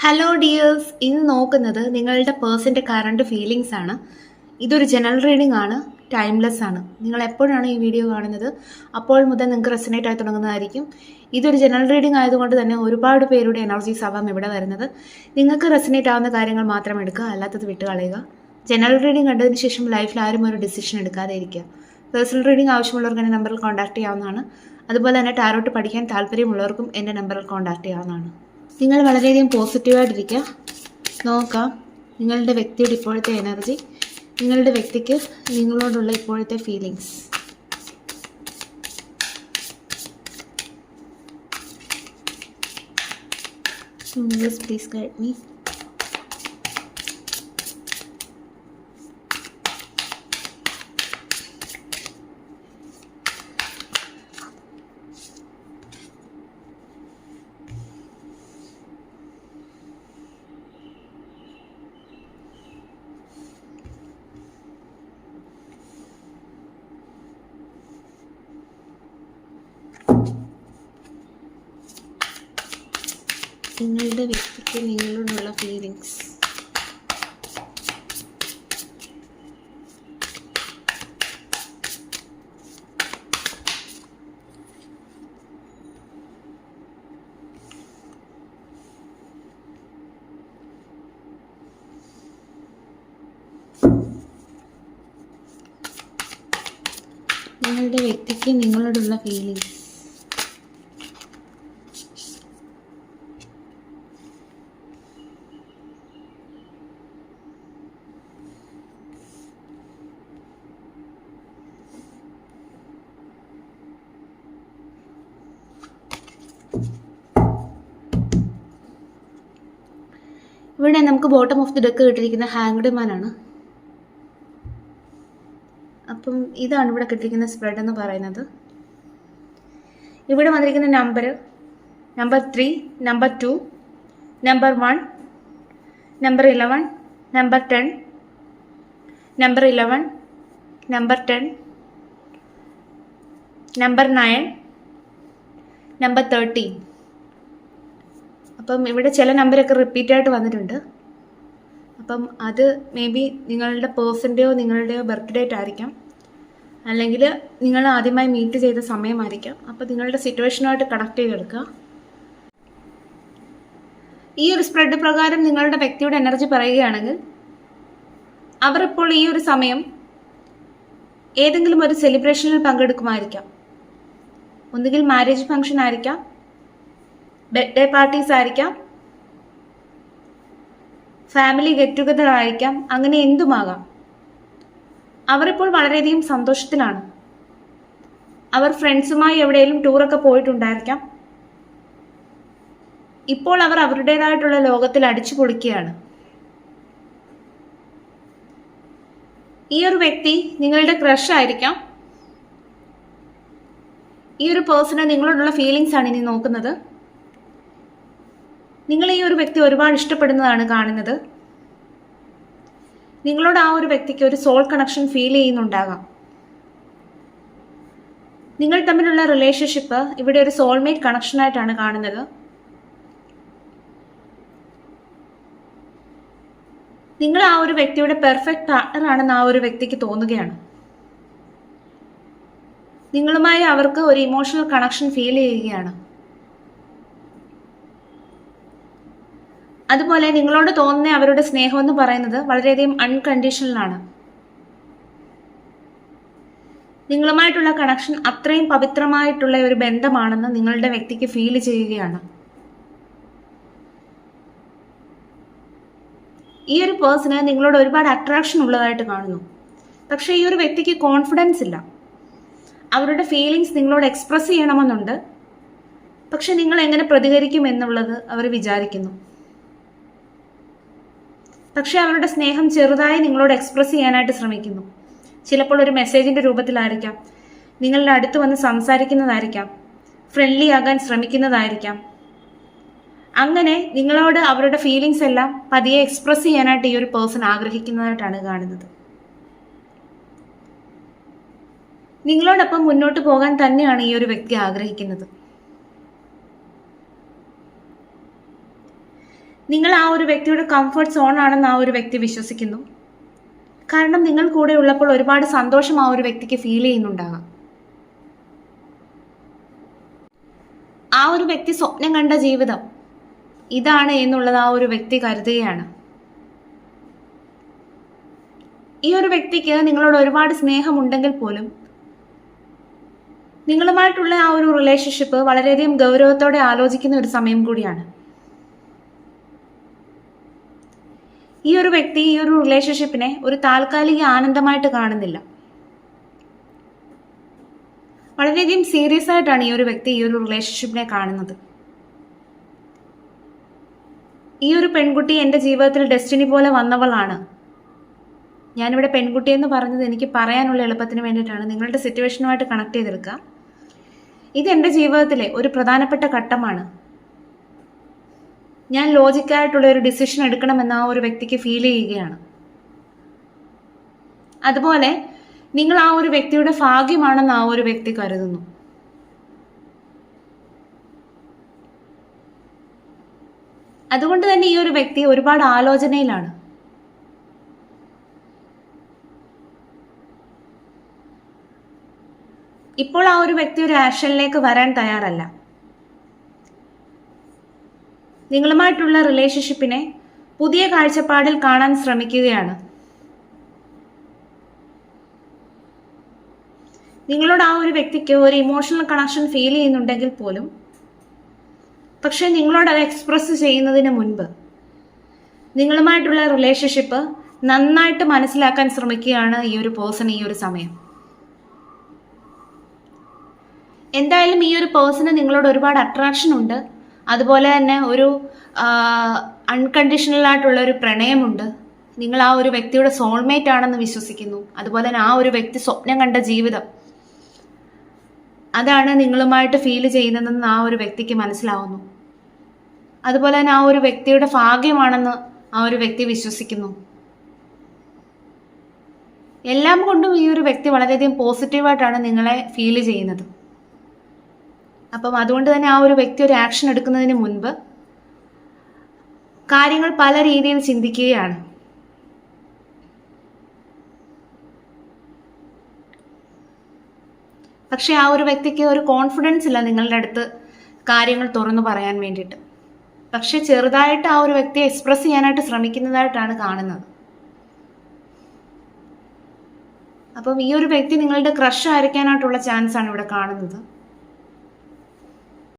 Hello dears, ഇന്ന് നോക്കുന്നത് നിങ്ങളുടെ പേഴ്സൻ്റെ കറണ്ട് ഫീലിങ്സ് ആണ്. ഇതൊരു ജനറൽ റീഡിംഗ് ആണ്, ടൈംലെസ് ആണ്. നിങ്ങൾ എപ്പോഴാണ് ഈ വീഡിയോ കാണുന്നത് അപ്പോൾ മുതൽ നിങ്ങൾക്ക് റെസനേറ്റ് ആയി തുടങ്ങുന്നതായിരിക്കും. ഇതൊരു ജനറൽ റീഡിംഗ് ആയതുകൊണ്ട് തന്നെ ഒരുപാട് പേരുടെ എനർജീസ് ആവാം ഇവിടെ വരുന്നത്. നിങ്ങൾക്ക് റെസനേറ്റ് ആവുന്ന കാര്യങ്ങൾ മാത്രം എടുക്കുക, അല്ലാത്തത് വിട്ട് കളയുക. ജനറൽ റീഡിംഗ് കണ്ടതിന് ശേഷം ലൈഫിൽ ആരും ഒരു ഡിസിഷൻ എടുക്കാതെ ഇരിക്കുക. പേഴ്സണൽ റീഡിംഗ് ആവശ്യമുള്ളവർക്ക് എൻ്റെ നമ്പറിൽ കോൺടാക്ട് ചെയ്യാവുന്നതാണ്. അതുപോലെ തന്നെ ടാരോട്ട് പഠിക്കാൻ താല്പര്യമുള്ളവർക്കും എൻ്റെ നമ്പറിൽ കോൺടാക്ട് ചെയ്യാവുന്നതാണ്. നിങ്ങൾ വളരെയധികം പോസിറ്റീവായിട്ടിരിക്കുക. നോക്കാം നിങ്ങളുടെ വ്യക്തിയുടെ ഇപ്പോഴത്തെ എനർജി, നിങ്ങളുടെ വ്യക്തിക്ക് നിങ്ങളോടുള്ള ഇപ്പോഴത്തെ feelings. Universe please guide me. നിങ്ങളുടെ വ്യക്തിക്ക് നിങ്ങളോടുള്ള ഫീലിങ്സ്. നിങ്ങളുടെ വ്യക്തിക്ക് നിങ്ങളോടുള്ള ഫീലിങ്സ്. ഇവിടെ നമുക്ക് ബോട്ടം ഓഫ് ദി ഡെക്ക് കിട്ടിയിരിക്കുന്ന ഹാങ്ഡ് മാൻ ആണ്. അപ്പം ഇതാണ് ഇവിടെ കിട്ടിയിരിക്കുന്ന സ്പ്രെഡ് എന്ന് പറയുന്നത്. ഇവിടെ വന്നിരിക്കുന്ന number 3, number 2, number 1, number 11, number 10, number 11, number 10, number 9, number 13. അപ്പം ഇവിടെ ചില നമ്പരൊക്കെ റിപ്പീറ്റായിട്ട് വന്നിട്ടുണ്ട്. അപ്പം അത് മേ ബി നിങ്ങളുടെ പേഴ്സൻ്റെയോ നിങ്ങളുടെയോ ബർത്ത് ഡേറ്റ് ആയിരിക്കാം, അല്ലെങ്കിൽ നിങ്ങൾ ആദ്യമായി മീറ്റ് ചെയ്ത സമയമായിരിക്കാം. അപ്പോൾ നിങ്ങളുടെ സിറ്റുവേഷനുമായിട്ട് കണക്ട് ചെയ്തെടുക്കുക. ഈ ഒരു സ്പ്രെഡ് പ്രകാരം നിങ്ങളുടെ വ്യക്തിയുടെ എനർജി പറയുകയാണെങ്കിൽ അവർ ഇപ്പോൾ ഈ ഒരു സമയം ഏതെങ്കിലും ഒരു സെലിബ്രേഷനിൽ പങ്കെടുക്കുമായിരിക്കാം. ഒന്നുകിൽ മാരേജ് ഫംഗ്ഷൻ ആയിരിക്കാം, ബർത്ത്ഡേ പാർട്ടീസ് ആയിരിക്കാം, ഫാമിലി ഗെറ്റ് ടുഗദർ ആയിരിക്കാം, അങ്ങനെ എന്തുമാകാം. അവരിപ്പോൾ വളരെയധികം സന്തോഷത്തിലാണ്. അവർ ഫ്രണ്ട്സുമായി എവിടെയെങ്കിലും ടൂറൊക്കെ പോയിട്ടുണ്ടായിരിക്കാം. ഇപ്പോൾ അവർ അവരുടേതായിട്ടുള്ള ലോകത്തിൽ അടിച്ചു പൊളിക്കുകയാണ്. ഈ ഒരു വ്യക്തി നിങ്ങളുടെ ക്രഷ് ആയിരിക്കാം. ഈ ഒരു പേഴ്സണ് നിങ്ങളോടുള്ള ഫീലിങ്സ് ആണ് ഇനി നോക്കുന്നത്. നിങ്ങൾ ഈ ഒരു വ്യക്തി ഒരുപാട് ഇഷ്ടപ്പെടുന്നതാണ് കാണുന്നത്. നിങ്ങളോട് ആ ഒരു വ്യക്തിക്ക് ഒരു സോൾ കണക്ഷൻ ഫീൽ ചെയ്യുന്നുണ്ടാകാം. നിങ്ങൾ തമ്മിലുള്ള റിലേഷൻഷിപ്പ് ഇവിടെ ഒരു സോൾമേറ്റ് കണക്ഷനായിട്ടാണ് കാണുന്നത്. നിങ്ങൾ ആ ഒരു വ്യക്തിയുടെ പെർഫെക്റ്റ് പാർട്ണർ ആണെന്ന് ആ ഒരു വ്യക്തിക്ക് തോന്നുകയാണ്. നിങ്ങളുമായി അവർക്ക് ഒരു ഇമോഷണൽ കണക്ഷൻ ഫീൽ ചെയ്യുകയാണ്. അതുപോലെ നിങ്ങളോട് തോന്നുന്ന അവരുടെ സ്നേഹം എന്ന് പറയുന്നത് വളരെയധികം അൺകണ്ടീഷണലാണ്. നിങ്ങളുമായിട്ടുള്ള കണക്ഷൻ അത്രയും പവിത്രമായിട്ടുള്ള ഒരു ബന്ധമാണെന്ന് നിങ്ങളുടെ വ്യക്തിക്ക് ഫീൽ ചെയ്യുകയാണ്. ഈ ഒരു പേഴ്സണ് നിങ്ങളോട് ഒരുപാട് അട്രാക്ഷൻ ഉള്ളതായിട്ട് കാണുന്നു. പക്ഷേ ഈ ഒരു വ്യക്തിക്ക് കോൺഫിഡൻസ് ഇല്ല. അവരുടെ ഫീലിങ്സ് നിങ്ങളോട് എക്സ്പ്രസ് ചെയ്യണമെന്നുണ്ട്. പക്ഷെ നിങ്ങൾ എങ്ങനെ പ്രതികരിക്കും എന്നുള്ളത് അവർ വിചാരിക്കുന്നു. പക്ഷെ അവരുടെ സ്നേഹം ചെറുതായി നിങ്ങളോട് എക്സ്പ്രസ് ചെയ്യാനായിട്ട് ശ്രമിക്കുന്നു. ചിലപ്പോൾ ഒരു മെസ്സേജിൻ്റെ രൂപത്തിലായിരിക്കാം, നിങ്ങളുടെ അടുത്ത് വന്ന് സംസാരിക്കുന്നതായിരിക്കാം, ഫ്രണ്ട്ലി ആകാൻ ശ്രമിക്കുന്നതായിരിക്കാം. അങ്ങനെ നിങ്ങളോട് അവരുടെ ഫീലിങ്സ് എല്ലാം പതിയെ എക്സ്പ്രസ് ചെയ്യാനായിട്ട് ഈ ഒരു പേഴ്സൺ ആഗ്രഹിക്കുന്നതായിട്ടാണ് കാണുന്നത്. നിങ്ങളോടൊപ്പം മുന്നോട്ട് പോകാൻ തന്നെയാണ് ഈ ഒരു വ്യക്തി ആഗ്രഹിക്കുന്നത്. നിങ്ങൾ ആ ഒരു വ്യക്തിയുടെ കംഫർട്ട് സോൺ ആണെന്ന് ആ ഒരു വ്യക്തി വിശ്വസിക്കുന്നു. കാരണം നിങ്ങൾ കൂടെ ഉള്ളപ്പോൾ ഒരുപാട് സന്തോഷം ആ ഒരു വ്യക്തിക്ക് ഫീൽ ചെയ്യുന്നുണ്ടാകാം. ആ ഒരു വ്യക്തി സ്വപ്നം കണ്ട ജീവിതം ഇതാണ് എന്നുള്ളത് ആ ഒരു വ്യക്തി കരുതുകയാണ്. ഈ ഒരു വ്യക്തിക്ക് നിങ്ങളോട് ഒരുപാട് സ്നേഹമുണ്ടെങ്കിൽ പോലും നിങ്ങളുമായിട്ടുള്ള ആ ഒരു റിലേഷൻഷിപ്പ് വളരെയധികം ഗൗരവത്തോടെ ആലോചിക്കുന്ന ഒരു സമയം കൂടിയാണ്. ഈ ഒരു വ്യക്തി ഈ ഒരു റിലേഷൻഷിപ്പിനെ ഒരു താൽക്കാലിക ആനന്ദമായിട്ട് കാണുന്നില്ല. വളരെയധികം സീരിയസ് ആയിട്ടാണ് ഈ ഒരു വ്യക്തി ഈ ഒരു റിലേഷൻഷിപ്പിനെ കാണുന്നത്. ഈ ഒരു പെൺകുട്ടി എൻ്റെ ജീവിതത്തിൽ ഡെസ്റ്റിനി പോലെ വന്നവളാണ്. ഞാനിവിടെ പെൺകുട്ടി എന്ന് പറഞ്ഞത് എനിക്ക് പറയാനുള്ള എളുപ്പത്തിന് വേണ്ടിയിട്ടാണ്. നിങ്ങളുടെ സിറ്റുവേഷനുമായിട്ട് കണക്ട് ചെയ്തെടുക്കുക. ഇത് എൻ്റെ ജീവിതത്തിലെ ഒരു പ്രധാനപ്പെട്ട ഘട്ടമാണ്. ഞാൻ ലോജിക്കായിട്ടുള്ള ഒരു ഡിസിഷൻ എടുക്കണമെന്ന് ആ ഒരു വ്യക്തിക്ക് ഫീൽ ചെയ്യുകയാണ്. അതുപോലെ നിങ്ങൾ ആ ഒരു വ്യക്തിയുടെ ഭാഗ്യമാണെന്ന് ആ ഒരു വ്യക്തി കരുതുന്നു. അതുകൊണ്ട് തന്നെ ഈ ഒരു വ്യക്തി ഒരുപാട് ആലോചനയിലാണ്. ഇപ്പോൾ ആ ഒരു വ്യക്തി ഒരു ആക്ഷനിലേക്ക് വരാൻ തയ്യാറല്ല. നിങ്ങളുമായിട്ടുള്ള റിലേഷൻഷിപ്പിനെ പുതിയ കാഴ്ചപ്പാടിൽ കാണാൻ ശ്രമിക്കുകയാണ്. നിങ്ങളോട് ആ ഒരു വ്യക്തിക്ക് ഒരു ഇമോഷണൽ കണക്ഷൻ ഫീൽ ചെയ്യുന്നുണ്ടെങ്കിൽ പോലും പക്ഷെ നിങ്ങളോട് അത് എക്സ്പ്രസ് ചെയ്യുന്നതിന് മുൻപ് നിങ്ങളുമായിട്ടുള്ള റിലേഷൻഷിപ്പ് നന്നായിട്ട് മനസ്സിലാക്കാൻ ശ്രമിക്കുകയാണ് ഈ ഒരു പേഴ്സൺ ഈ ഒരു സമയം. എന്തായാലും ഈ ഒരു പേഴ്സണ് നിങ്ങളോട് ഒരുപാട് അട്രാക്ഷൻ ഉണ്ട്. അതുപോലെ തന്നെ ഒരു അൺകണ്ടീഷണൽ ആയിട്ടുള്ള ഒരു പ്രണയമുണ്ട്. നിങ്ങൾ ആ ഒരു വ്യക്തിയുടെ സോൾമേറ്റ് ആണെന്ന് വിശ്വസിക്കുന്നു. അതുപോലെ തന്നെ ആ ഒരു വ്യക്തി സ്വപ്നം കണ്ട ജീവിതം അതാണ് നിങ്ങളുമായിട്ട് ഫീൽ ചെയ്യുന്നതെന്ന് ആ ഒരു വ്യക്തിക്ക് മനസ്സിലാവുന്നു. അതുപോലെ തന്നെ ആ ഒരു വ്യക്തിയുടെ ഭാഗ്യമാണെന്ന് ആ ഒരു വ്യക്തി വിശ്വസിക്കുന്നു. എല്ലാം കൊണ്ടും ഈ ഒരു വ്യക്തി വളരെയധികം പോസിറ്റീവായിട്ടാണ് നിങ്ങളെ ഫീൽ ചെയ്യുന്നത്. അപ്പം അതുകൊണ്ട് തന്നെ ആ ഒരു വ്യക്തി ഒരു ആക്ഷൻ എടുക്കുന്നതിന് മുൻപ് കാര്യങ്ങൾ പല രീതിയിൽ ചിന്തിക്കുകയാണ്. പക്ഷെ ആ ഒരു വ്യക്തിക്ക് ഒരു കോൺഫിഡൻസ് ഇല്ല നിങ്ങളുടെ അടുത്ത് കാര്യങ്ങൾ തുറന്നു പറയാൻ വേണ്ടിയിട്ട്. പക്ഷെ ചെറുതായിട്ട് ആ ഒരു വ്യക്തിയെ എക്സ്പ്രസ് ചെയ്യാനായിട്ട് ശ്രമിക്കുന്നതായിട്ടാണ് കാണുന്നത്. അപ്പം ഈ ഒരു വ്യക്തി നിങ്ങളുടെ ക്രഷ് ആയിരിക്കാനായിട്ടുള്ള ചാൻസ് ആണ് ഇവിടെ കാണുന്നത്.